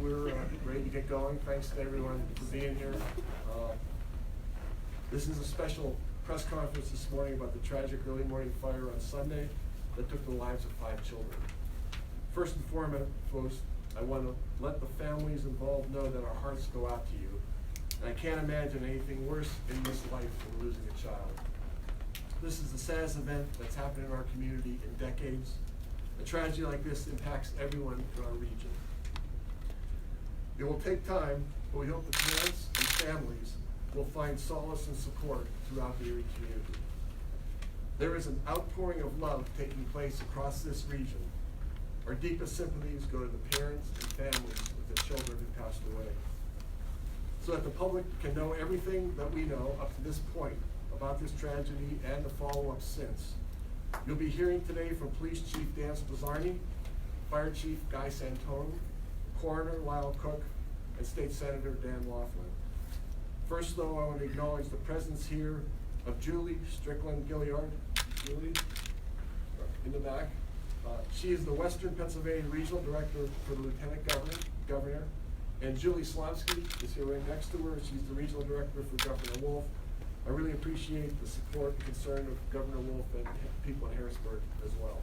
we're ready to get going. Thanks to everyone for being here. This is a special press conference this morning about the tragic early morning fire on Sunday that took the lives of 5 children. First and foremost, I want to let the families involved know that our hearts go out to you. And I can't imagine anything worse in this life than losing a child. This is the saddest event that's happened in our community in decades. A tragedy like this impacts everyone in our region. It will take time, but we hope the parents and families will find solace and support throughout the Erie community. There is an outpouring of love taking place across this region. Our deepest sympathies go to the parents and families with the children who passed away. So that the public can know everything that we know up to this point about this tragedy and the follow-up since. You'll be hearing today from Police Chief Dan Spizzarni, Fire Chief Guy Santone, Coroner Lyle Cook, and State Senator Dan Laughlin. First, though, I want to acknowledge the presence here of Julie Strickland-Gilliard. Julie, in the back. She is the Western Pennsylvania Regional Director for the Lieutenant Governor, and Julie Slavsky is here right next to her. She's the Regional Director for Governor Wolf. I really appreciate the support and concern of Governor Wolf and people in Harrisburg as well.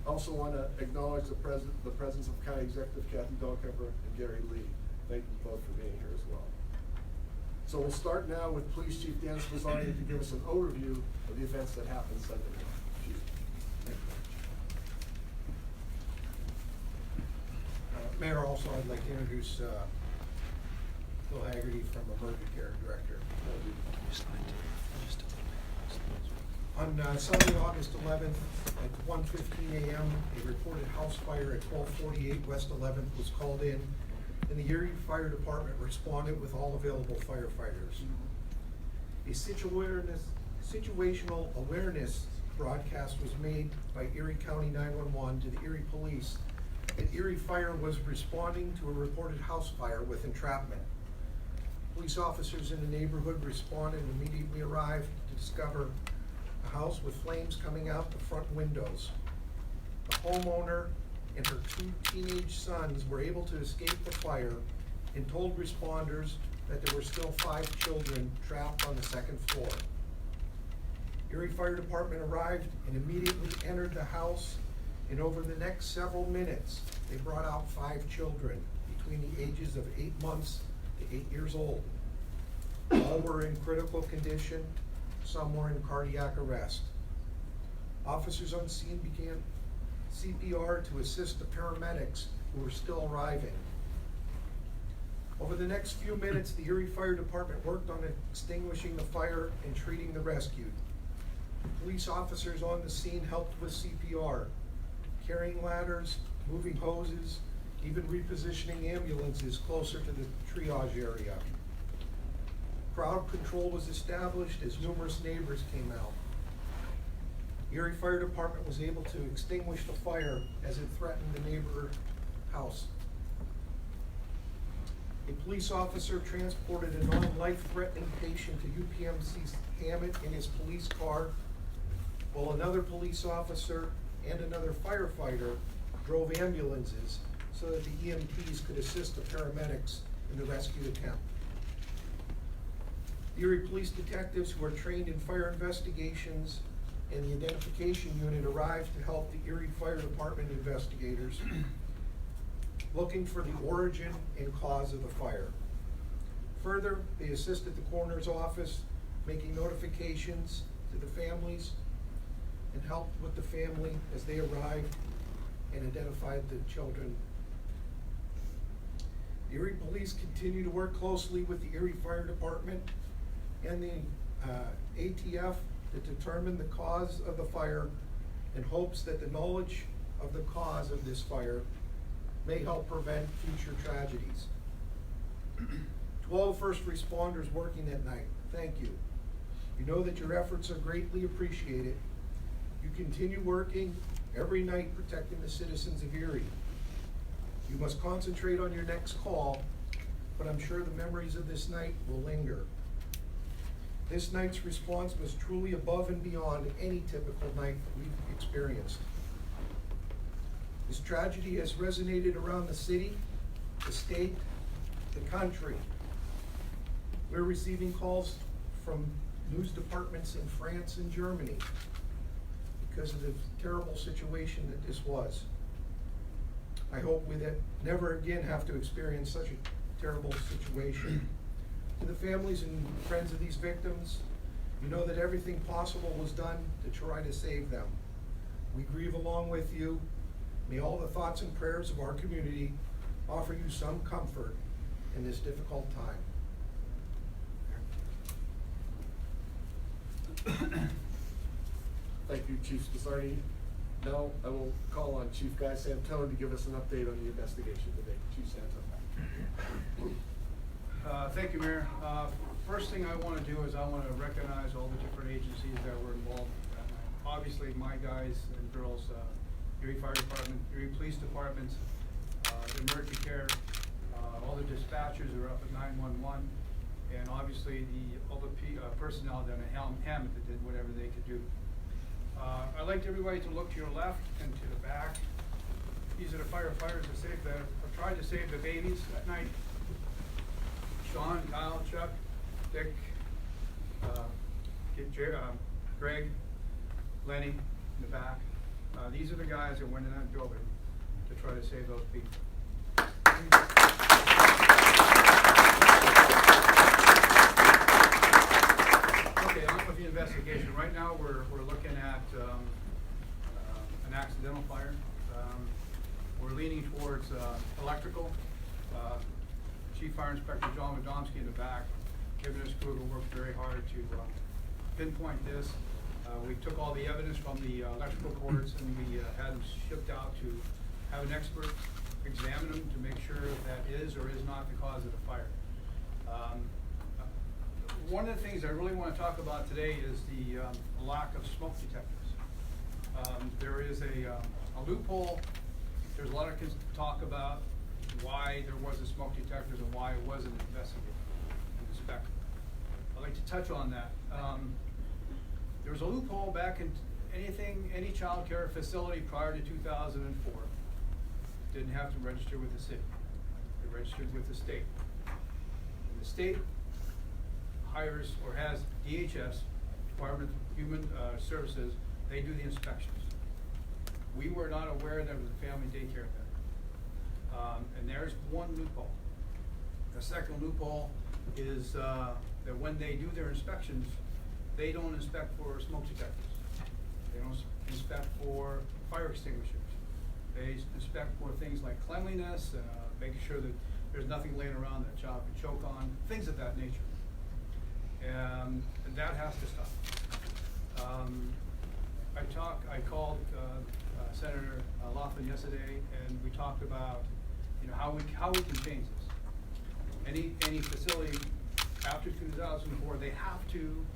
I also want to acknowledge the presence of County Executive Kathy Dahlkemper and Gary Lee. Thank you both for being here as well. So we'll start now with Police Chief Dan Spizzarni to give us an overview of the events that happened Sunday night. Chief. Thank you. Mayor, also I'd like to introduce Phil Haggerty from Emergent Care Director. On Sunday, August 11th at 1:15 a.m., a reported house fire at 1248 West 11th was called in, and the Erie Fire Department responded with all available firefighters. A situational awareness broadcast was made by Erie County 911 to the Erie Police that Erie Fire was responding to a reported house fire with entrapment. Police officers in the neighborhood responded and immediately arrived to discover a house with flames coming out the front windows. The homeowner and her 2 teenage sons were able to escape the fire and told responders that there were still 5 children trapped on the 2nd floor. Erie Fire Department arrived and immediately entered the house, and over the next several minutes, they brought out 5 children between the ages of 8 months to 8 years old. All were in critical condition, some were in cardiac arrest. Officers on scene began CPR to assist the paramedics who were still arriving. Over the next few minutes, the Erie Fire Department worked on extinguishing the fire and treating the rescued. Police officers on the scene helped with CPR, carrying ladders, moving hoses, even repositioning ambulances closer to the triage area. Crowd control was established as numerous neighbors came out. The Erie Fire Department was able to extinguish the fire as it threatened the neighbor house. A police officer transported a non-life-threatening patient to UPMC's Hammett in his police car, while another police officer and another firefighter drove ambulances so that the EMTs could assist the paramedics in the rescue attempt. The Erie Police detectives who are trained in fire investigations and the identification unit arrived to help the Erie Fire Department investigators looking for the origin and cause of the fire. Further, they assisted the coroner's office making notifications to the families and helped with the family as they arrived and identified the children. The Erie Police continue to work closely with the Erie Fire Department and the ATF to determine the cause of the fire in hopes that the knowledge of the cause of this fire may help prevent future tragedies. To all the first responders working that night, thank you. We know that your efforts are greatly appreciated. You continue working every night protecting the citizens of Erie. You must concentrate on your next call, but I'm sure the memories of this night will linger. This night's response was truly above and beyond any typical night we've experienced. This tragedy has resonated around the city the state, the country. We're receiving calls from news departments in France and Germany because of the terrible situation that this was. I hope we that never again have to experience such a terrible situation. To the families and friends of these victims, you know that everything possible was done to try to save them. We grieve along with you. May all the thoughts and prayers of our community offer you some comfort in this difficult time. Thank you, Chief Spessardi. Now I will call on Chief Guy Santone to give us an update on the investigation today. Chief Santone. Thank you, Mayor. First thing I want to do is I want to recognize all the different agencies that were involved. Obviously, my guys and girls, Erie Fire Department, Erie Police Department, emergency care, all the dispatchers who are up at 911, and obviously all the personnel down at Hammett that did whatever they could do. I'd like everybody to look to your left and to the back. These are the firefighters that have tried to save the babies at night. Sean, Kyle, Chuck, Dick, Greg, Lenny in the back. These are the guys that went in that building to try to save those people. Okay, on with the investigation. Right now we're looking at an accidental fire. We're leaning towards electrical. Chief Fire Inspector John Madomsky in the back, giving us crew who worked very hard to pinpoint this. We took all the evidence from the electrical cords and we had them shipped out to have an expert examine them to make sure that is or is not the cause of the fire. One of the things I really want to talk about today is the lack of smoke detectors. There is a loophole. There's a lot of talk about why there wasn't smoke detectors and why it wasn't investigated and inspected. I'd like to touch on that. There was a loophole back in any child care facility prior to 2004 didn't have to register with the city. They registered with the state. And the state hires or has DHS, Department of Human Services, they do the inspections. We were not aware there was a family daycare there. And there's one loophole. The second loophole is that when they do their inspections, they don't inspect for smoke detectors. They don't inspect for fire extinguishers. They inspect for things like cleanliness, making sure that there's nothing laying around that a child can choke on, things of that nature. And that has to stop. I called Senator Laughlin yesterday, and we talked about how we can change this. Any facility after 2004, they have to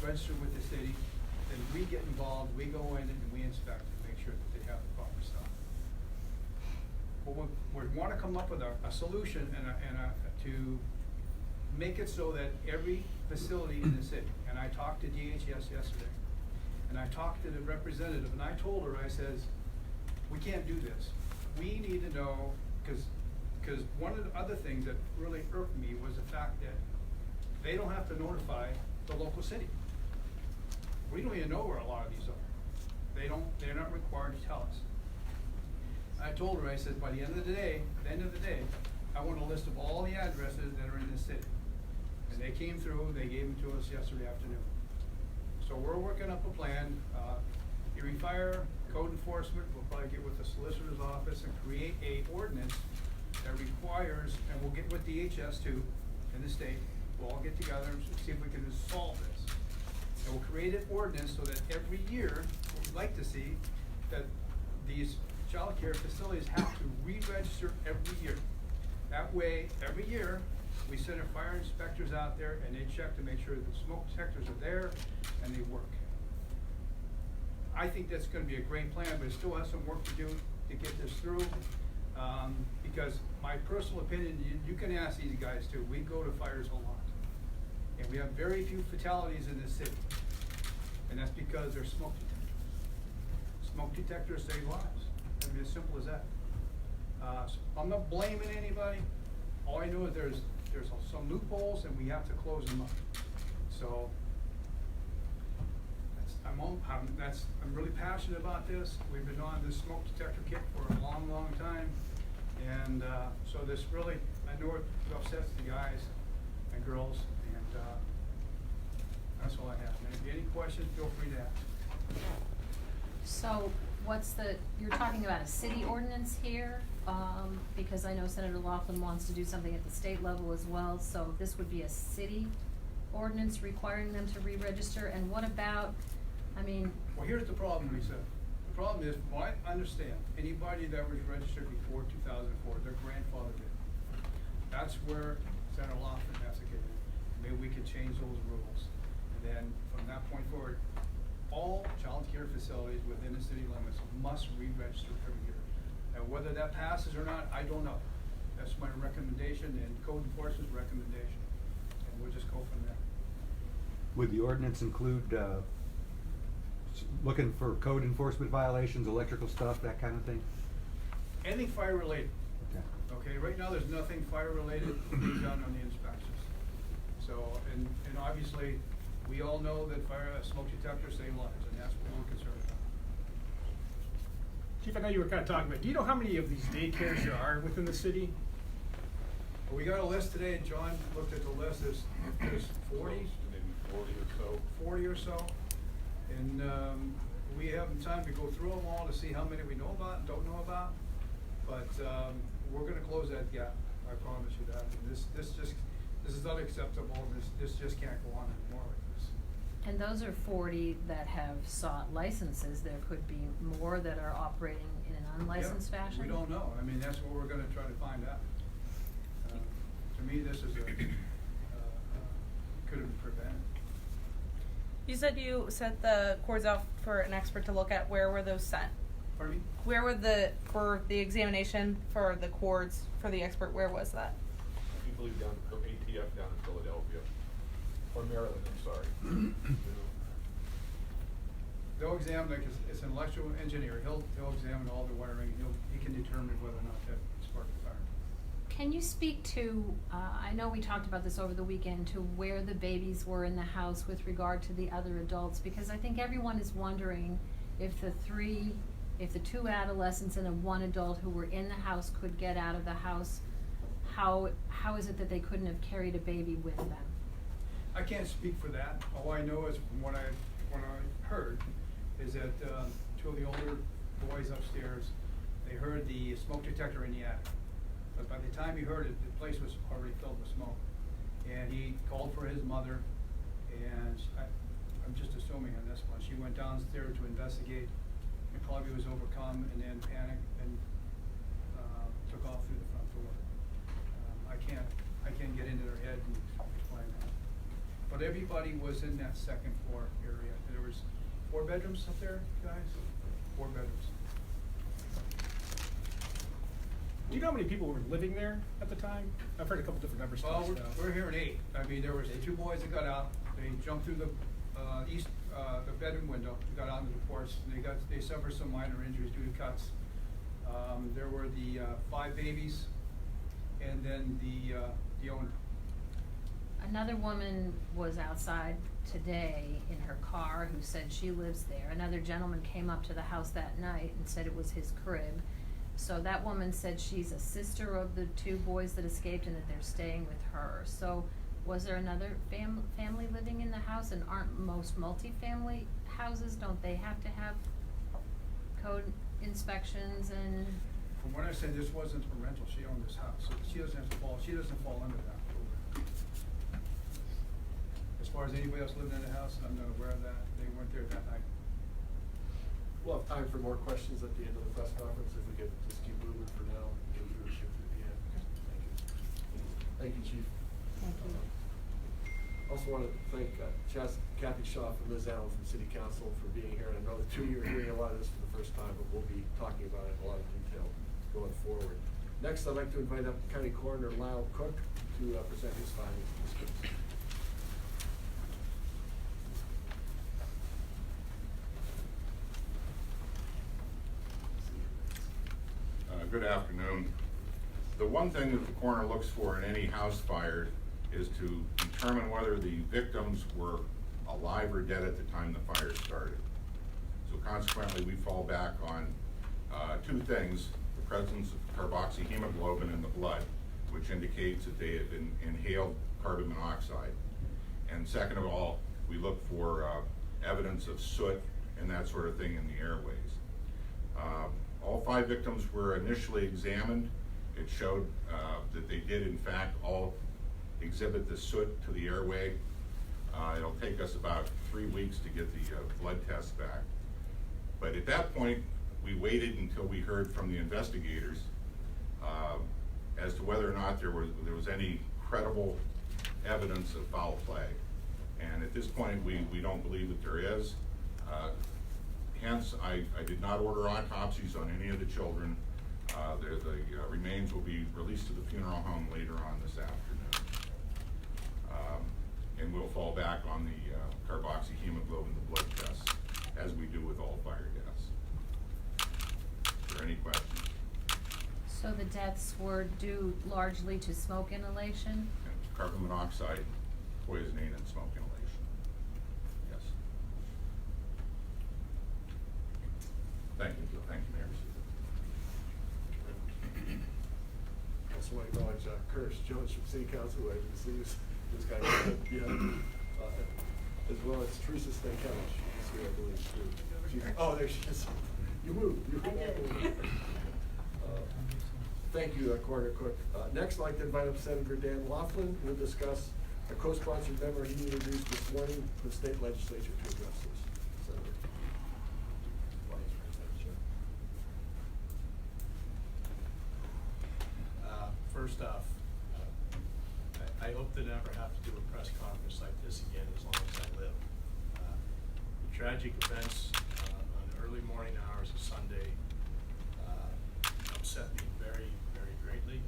register with the city. Then we get involved. We go in and we inspect and make sure that they have the proper stuff. But we want to come up with a solution to make it so that every facility in the city. And I talked to DHS yesterday, and I talked to the representative, and I told her, I says, we can't do this. We need to know, because one of the other things that really irked me was the fact that they don't have to notify the local city. We don't even know where a lot of these are. They're not required to tell us. I told her, I said, by the end of the day, I want a list of all the addresses that are in this city. And they came through, they gave them to us yesterday afternoon. So we're working up a plan. Erie Fire, Code Enforcement, will probably get with the Solicitor's Office and create a ordinance that requires, and we'll get with DHS too, in the state. We'll all get together and see if we can solve this. And we'll create an ordinance so that every year, what we'd like to see, that these child care facilities have to re-register every year. That way, every year, we send our fire inspectors out there and they check to make sure that smoke detectors are there and they work. I think that's going to be a great plan, but it still has some work to do to get this through. Because my personal opinion, you can ask these guys too. We go to fires a lot. And we have very few fatalities in this city. And that's because there's smoke detectors. Smoke detectors save lives. I mean, as simple as that. So I'm not blaming anybody. All I know is there's some loopholes and we have to close them up. So I'm really passionate about this. We've been on this smoke detector kit for a long, long time. And so this really, I know it upsets the guys and girls, and that's all I have. And if you have any questions, feel free to ask. So you're talking about a city ordinance here? Because I know Senator Laughlin wants to do something at the state level as well, so this would be a city ordinance requiring them to re-register, and what about, Well, here's the problem, Lisa. The problem is, from what I understand, anybody that was registered before 2004, their grandfather did. That's where Senator Laughlin has to get in. Maybe we could change those rules. And then from that point forward, all child care facilities within the city limits must re-register every year. Now, whether that passes or not, I don't know. That's my recommendation and code enforcement's recommendation. And we'll just go from there. Would the ordinance include, looking for code enforcement violations, electrical stuff, that kind of thing? Anything fire related. Okay. Okay, right now, there's nothing fire related being done on the inspections. So, and obviously, we all know that smoke detectors save lives, and that's what we're concerned about. Chief, I know you were kind of talking about, do you know how many of these daycares there are within the city? Well, we got a list today, and John looked at the list, there's 40? Maybe 40 or so. 40 or so. And we haven't time to go through them all to see how many we know about and don't know about. But we're gonna close that gap, I promise you that. And this is unacceptable, this just can't go on anymore like this. and those are 40 that have sought licenses, there could be more that are operating in an unlicensed Yeah, fashion? we don't know, I mean, that's what we're gonna try to find out. To me, this is could have been prevented. You said you sent the cords out for an expert to look at. Where were those sent? Pardon me? Where were for the examination for the cords for the expert? Where was that? I believe down for ATF down in Philadelphia, or Maryland, I'm sorry. They'll examine, like, it's an electrical engineer, he'll examine all the wiring, he can determine whether or not that sparked the fire. Can you speak to, I know we talked about this over the weekend, to where the babies were in the house with regard to the other adults? Because I think everyone is wondering if the two adolescents and one adult who were in the house could get out of the house, how is it that they couldn't have carried a baby with them? I can't speak for that, all I know is from what I heard, is that two of the older boys upstairs, they heard the smoke detector in the attic. But by the time he heard it, the place was already filled with smoke. And he called for his mother, and I'm just assuming on this one, she went downstairs to investigate, and probably was overcome and then panicked and took off through the front door. I can't get into their head and explain that. But everybody was in that second floor area. There was 4 bedrooms up there, guys? 4 bedrooms. Do you know how many people were living there at the time? I've heard a couple different numbers. Well, we're hearing 8. I mean, there was the 2 boys that got out. They jumped through the the bedroom window, got onto the porch, and they suffered some minor injuries due to cuts. There were the 5 babies, and then the owner. Another woman was outside today in her car who said she lives there. Another gentleman came up to the house that night and said it was his crib. So that woman said she's a sister of the 2 boys that escaped and that they're staying with her. So was there another family living in the house? And aren't most multifamily houses, don't they have to have code inspections and? From what I said, this wasn't a rental. She owned this house, so she doesn't fall under that program. As far as anybody else living in the house, I'm not aware of that. They weren't there that night. We'll have time for more questions at the end of the press conference if we could just keep moving for now, get leadership to the end. Thank you. Thank you, Chief. Thank you. Also want to thank Kathy Shaw from Liz Allen from City Council for being here. And I know the 2 of you are hearing a lot of this for the first time, but we'll be talking about it in a lot of detail going forward. Next, I'd like to invite up County Coroner Lyle Cook to present his findings. Good afternoon. The one thing that the coroner looks for in any house fire is to determine whether the victims were alive or dead at the time the fire started. So consequently, we fall back on two things: the presence of carboxyhemoglobin in the blood, which indicates that they had inhaled carbon monoxide. And second of all, we look for evidence of soot and that sort of thing in the airways. All 5 victims were initially examined. It showed that they did in fact all exhibit the soot to the airway. It'll take us about 3 weeks to get the blood tests back. But at that point, we waited until we heard from the investigators as to whether or not there was any credible evidence of foul play. And at this point, we don't believe that there is. Hence, I did not order autopsies on any of the children. The remains will be released to the funeral home later on this afternoon. And we'll fall back on the carboxyhemoglobin, the blood tests, as we do with all fire deaths. Are there any questions? So the deaths were due largely to smoke inhalation? And carbon monoxide poisoning and smoke inhalation. Yes. Thank you, Mayor. Also want to acknowledge Curtis Jones from City Council, who I didn't see this guy, as well as Teresa Stankevich, who's here, I believe, too. Oh, there she is. You moved. Thank you, Coroner Cook. Next, I'd like to invite up Senator Dan Laughlin, who will discuss a co-sponsored memo he introduced this morning to the state legislature to address this. Senator. First off, I hope to never have to do a press conference like this again as long as I live. The tragic events on the early morning hours of Sunday upset me very, very greatly.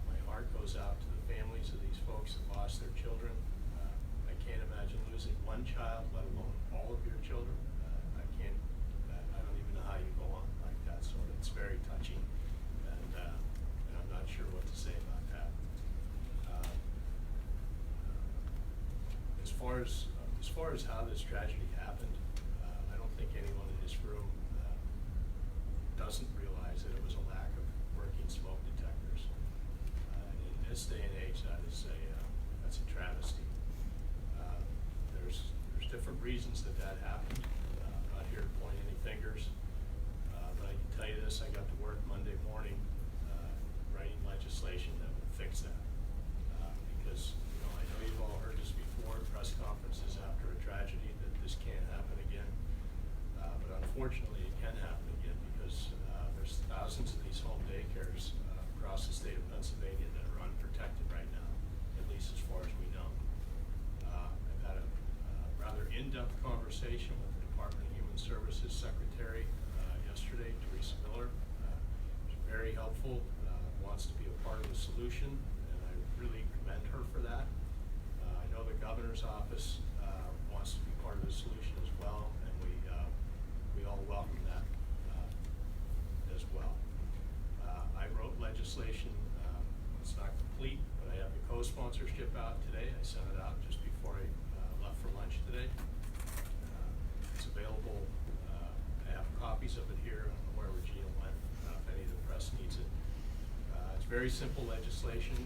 My heart goes out to the families of these folks that lost their children. I can't imagine losing one child, let alone all of your children. I don't even know how you go on like that, so it's very touching. And I'm not sure what to say about that. As far as how this tragedy happened, I don't think anyone in this room doesn't realize that it was a lack of working smoke detectors. And in this day and age, that's a travesty. There's different reasons that happened. I'm not here to point any fingers, but I can tell you this: I got to work Monday morning writing legislation that would fix that. Because I know you've all heard this before, press conferences after a tragedy, that this can't happen again. But unfortunately, it can happen again because there's thousands of these home daycares across the state of Pennsylvania that are unprotected right now, at least as far as we know. I've had a rather in-depth conversation with the Department of Human Services Secretary yesterday, Teresa Miller. She's very helpful, wants to be a part of the solution, and I really commend her for that. I know the governor's office wants to be part of the solution as well, and we all welcome that as well. I wrote legislation. It's not complete, but I have the co-sponsorship out today. I sent it out just before I left for lunch today. It's available. I have copies of it here. I don't know where Regina went, if any of the press needs it. It's very simple legislation.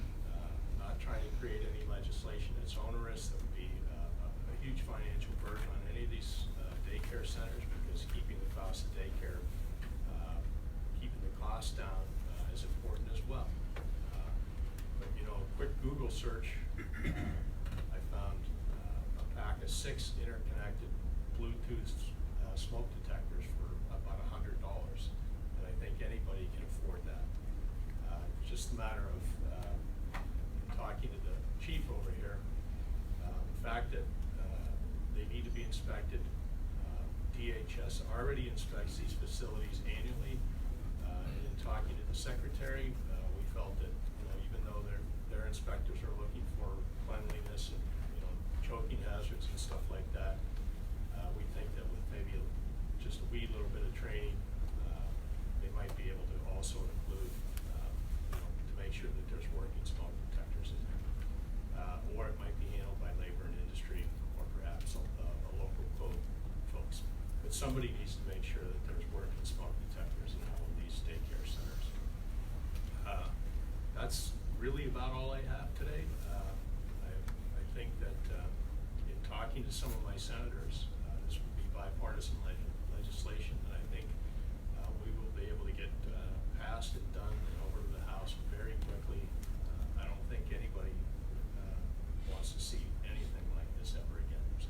Not trying to create any legislation that's onerous, that would be a huge financial burden on any of these daycare centers, because keeping the cost of daycare, keeping the cost down is important as well. But a quick Google search, I found a pack of 6 interconnected Bluetooth smoke detectors for about $100, and I think anybody can afford that. It's just a matter of talking to the chief over here. The fact that they need to be inspected. DHS already inspects these facilities annually, and in talking to the secretary, we felt that even though their inspectors are looking for cleanliness and choking hazards and stuff like that, we think that with working smoke detectors in there. Or it might be handled by labor and industry, or perhaps a local code folks. But somebody needs to make sure that there's working smoke detectors in all of these daycare centers. That's really about all I have today. I think that in talking to some of my senators, this would be bipartisan legislation that I think we will be able to get passed and done and over to the House very quickly. I don't think anybody wants to see anything like this ever again. So,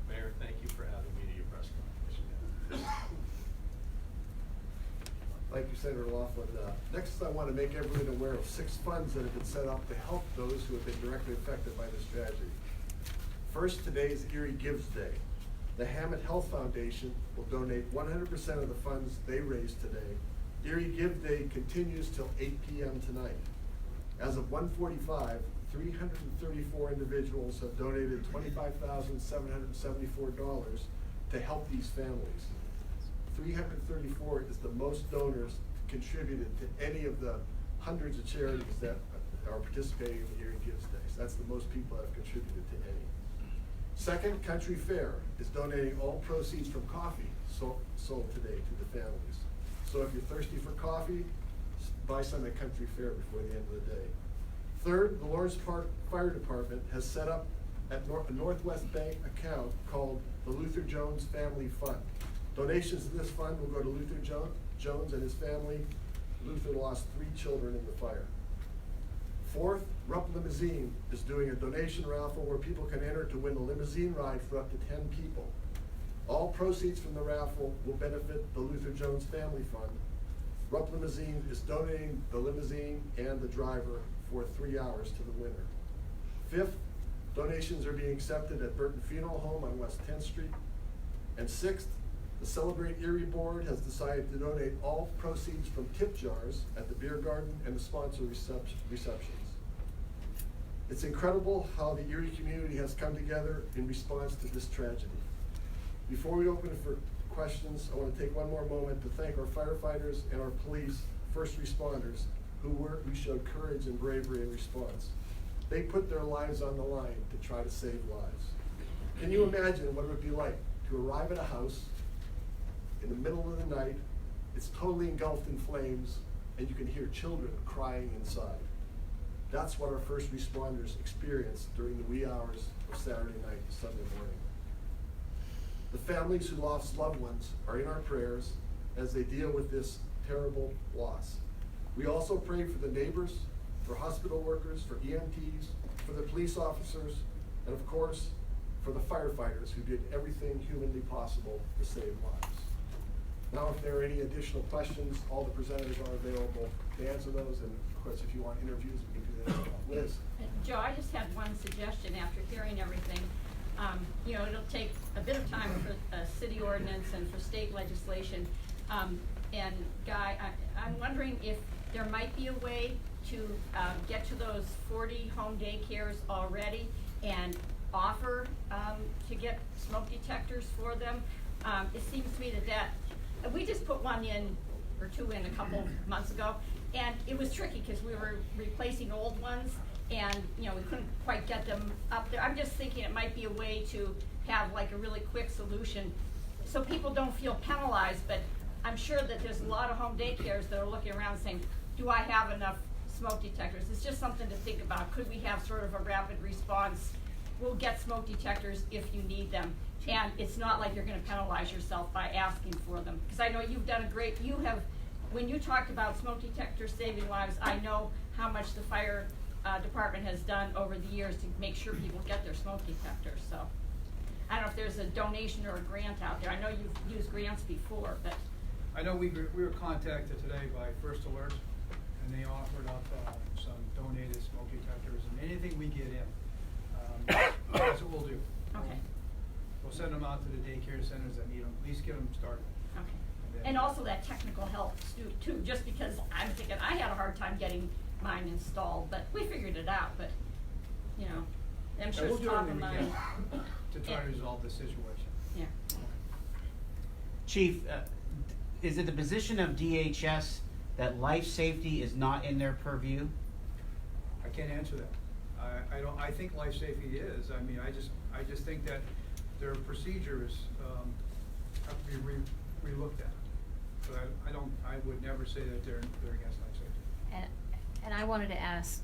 Mayor, thank you for having me to your press conference. Thank you, Senator Laughlin. Next, I want to make everyone aware of 6 funds that have been set up to help those who have been directly affected by this tragedy. First, today is ERIE Gives Day. The Hammett Health Foundation will donate 100% of the funds they raise today. ERIE Give Day continues till 8 p.m. tonight. As of 1:45, 334 individuals have donated $25,774 to help these families. 334 is the most donors contributed to any of the hundreds of charities that are participating in the ERIE Gives Day. So that's the most people that have contributed to any. Second, Country Fair is donating all proceeds from coffee sold today to the families. So if you're thirsty for coffee, buy some at Country Fair before the end of the day. Third, the Lawrence Park Fire Department has set up a Northwest Bank account called the Luther Jones Family Fund. Donations to this fund will go to Luther Jones and his family. Luther lost 3 children in the fire. Fourth, Rupp Limousine is doing a donation raffle where people can enter to win a limousine ride for up to 10 people. All proceeds from the raffle will benefit the Luther Jones Family Fund. Rupp Limousine is donating the limousine and the driver for 3 hours to the winner. Fifth, donations are being accepted at Burton Funeral Home on West 10th Street. And sixth, the Celebrate Erie Board has decided to donate all proceeds from tip jars at the beer garden and the sponsor receptions. It's incredible how the Erie community has come together in response to this tragedy. Before we open it for questions, I want to take one more moment to thank our firefighters and our police, first responders, who showed courage and bravery in response. They put their lives on the line to try to save lives. Can you imagine what it would be like to arrive at a house in the middle of the night, it's totally engulfed in flames, and you can hear children crying inside? That's what our first responders experienced during the wee hours of Saturday night and Sunday morning. The families who lost loved ones are in our prayers as they deal with this terrible loss. We also pray for the neighbors, for hospital workers, for EMTs, for the police officers, and of course, for the firefighters who did everything humanly possible to save lives. Now, if there are any additional questions, all the presenters are available to answer those, and of course, if you want interviews, we can do that as well. Liz? Joe, I just had one suggestion after hearing everything. You know, it'll take a bit of time for city ordinance and for state legislation. And Guy, I'm wondering if there might be a way to get to those 40 home daycares already and offer to get smoke detectors for them. It seems to me that we just put one in or 2 in a couple months ago, and it was tricky because we were replacing old ones, and you know, we couldn't quite get them up there. I'm just thinking it might be a way to have like a really quick solution so people don't feel penalized, but I'm sure that there's a lot of home daycares that are looking around saying, do I have enough smoke detectors? It's just something to think about. Could we have sort of a rapid response? We'll get smoke detectors if you need them. And it's not like you're gonna penalize yourself by asking for them. Because I know you've done when you talked about smoke detectors saving lives, I know how much the fire department has done over the years to make sure people get their smoke detectors. So I don't know if there's a donation or a grant out there. I know you've used grants before, but. I know we were contacted today by First Alert, and they offered up some donated smoke detectors, and anything we get in, that's what we'll do. Okay. We'll send them out to the daycare centers that need them, at least get them started. Okay. And also that technical help too, just because I'm thinking I had a hard time getting mine installed, but we figured it out, but, you know, I'm sure We'll it's do top of everything we mind. can to try to resolve the situation. Yeah. Chief, is it the position of DHS that life safety is not in their purview? I can't answer that. I think life safety is, I mean, I just think that their procedures, have to be re-looked at. But I would never say that they're against life safety. And I wanted to ask,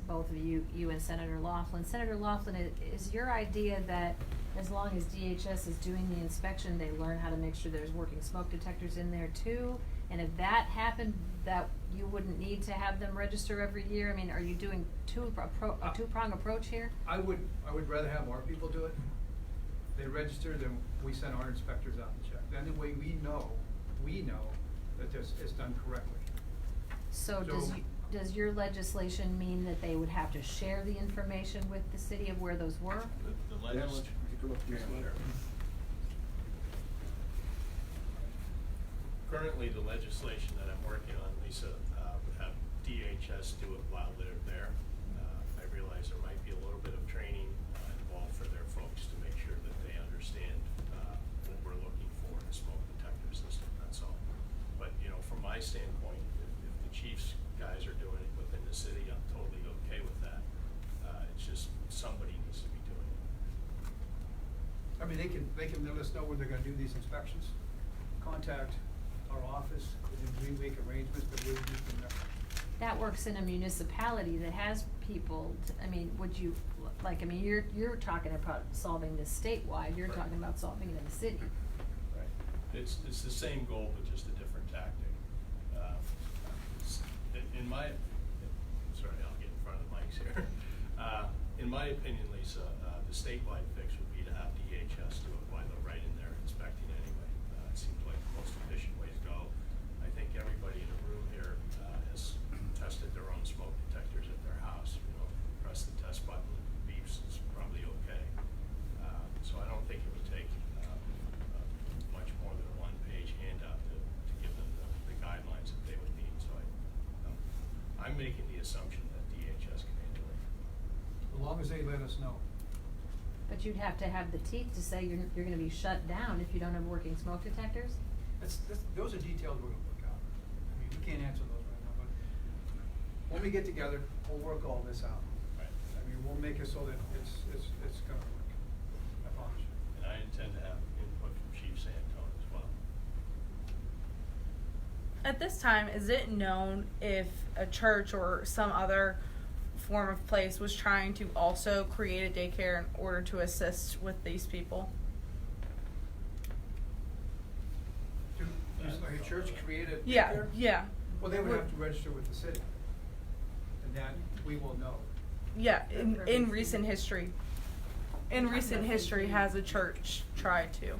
both of you and Senator Laughlin. Senator Laughlin, is your idea that as long as DHS is doing the inspection, they learn how to make sure there's working smoke detectors in there too? And if that happened, that you wouldn't need to have them register every year? I mean, are you doing a two-prong approach here? I would rather have our people do it. They register, then we send our inspectors out and check. Then the way we know that it's done correctly. So does your legislation mean that they would have to share the information with the city of where those were? Currently, the legislation that I'm working on, Lisa, would have DHS do it while they're there. I realize there might be a little bit of training involved for their folks to make sure that they understand what we're looking for in a smoke detector system, that's all. But, you know, from my standpoint, if the chief's guys are doing it within the city, I'm totally okay with that. It's just somebody needs to be doing it. I mean, they can let us know when they're gonna do these inspections, contact our office, we make arrangements, but we can know. That works in a municipality that has people, I mean, would you, like, I mean, you're talking about solving this statewide, you're Right. talking about solving it in the city. Right. It's the same goal, but just a different tactic. In my, sorry, I'll get in front of the mics here. In my opinion, Lisa, the statewide fix would be to have DHS do it while they're right in there inspecting anyway. It seems like the most efficient way to go. I think everybody in the room here has tested their own smoke detectors at their house. You know, press the test button, it beeps, it's probably okay. So I don't think it would take much more than a one-page handout to give them the guidelines that they would need. So I'm making the assumption that DHS can handle it. As long as they let us know. But you'd have to have the teeth to say you're gonna be shut down if you don't have working smoke detectors? Those are details we're gonna work out. I mean, we can't answer those right now, but when we get together, we'll work all this out. Right. I mean, we'll make it so that it's gonna work. I promise you. And I intend to have input from Chief Santone as well. At this time, is it known if a church or some other form of place was trying to also create a daycare in order to assist with these people? Like a church created Yeah, daycare? yeah. Well, they would have to register with the city. And that we will know. Yeah, in recent history. In recent history, has a church tried to?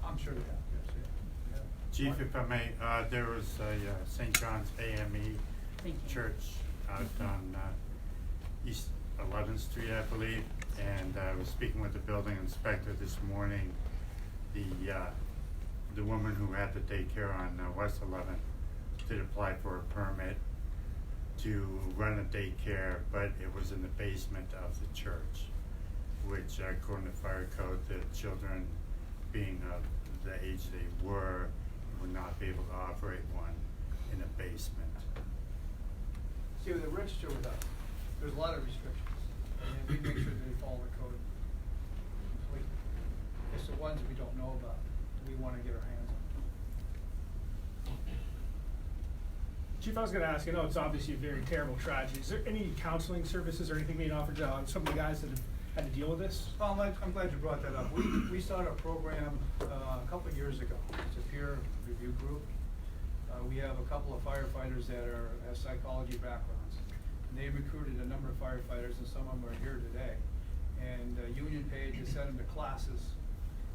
I'm sure they have, yes, yeah. Chief, if I may, there was a St. John's AME church out on East 11th Street, I believe, and I was speaking with the building inspector this morning. The woman who had the daycare on West 11th did apply for a permit to run a daycare, but it was in the basement of the church, which according to fire code, the children being of the age they were would not be able to operate one in a basement. See, with the register with us, there's a lot of restrictions, and we make sure that they follow the code completely. It's the ones that we don't know about, that we wanna get our hands on. Chief, I was gonna ask, I know it's obviously a very terrible tragedy. Is there any counseling services or anything being offered to some of the guys that have had to deal with this? I'm glad you brought that up. We started a program a couple of years ago. It's a peer review group. We have a couple of firefighters that have psychology backgrounds. And they recruited a number of firefighters, and some of them are here today. And union paid to send them to classes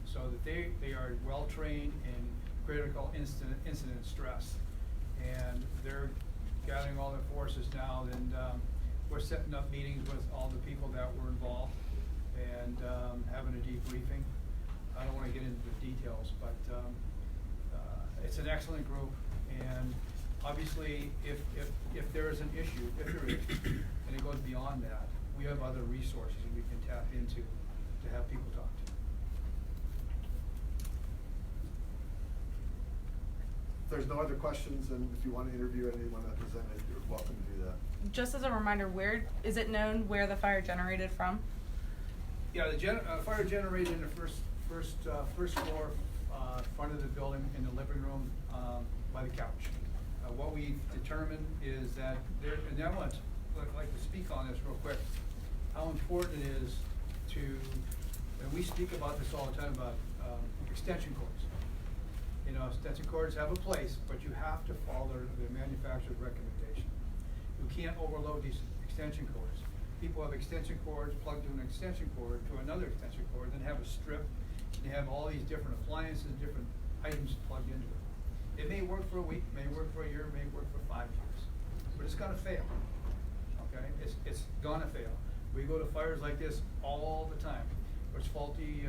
so that they are well-trained in critical incident stress. And they're gathering all their forces now, and we're setting up meetings with all the people that were involved and having a debriefing. I don't wanna get into the details, but it's an excellent group, and obviously if there is an issue, if there is, and it goes beyond that, we have other resources that we can tap into to have people talk to. If there's no other questions, and if you want to interview anyone that presented, you're welcome to do that. just as a reminder, where is it known where the fire generated from? Yeah, the fire generated in the first floor, front of the building, in the living room, by the couch. What we determined is that there, and I want to, like to speak on this real quick, how important it is to, and we speak about this all the time about, extension cords. You know, extension cords have a place, but you have to follow the manufacturer's recommendation. You can't overload these extension cords. People have extension cords plugged to an extension cord to another extension cord, then have a strip, and you have all these different appliances, different items plugged into it. It may work for a week, may work for a year, may work for 5 years, but it's gonna fail, okay? It's gonna fail. We go to fires like this all the time. There's faulty,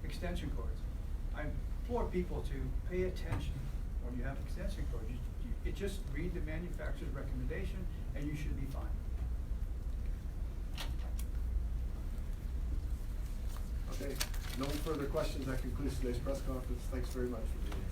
extension cords. I implore people to pay attention when you have extension cords. You just read the manufacturer's recommendation and you should be fine. Okay, no further questions. That concludes today's press conference. Thanks very much for being here.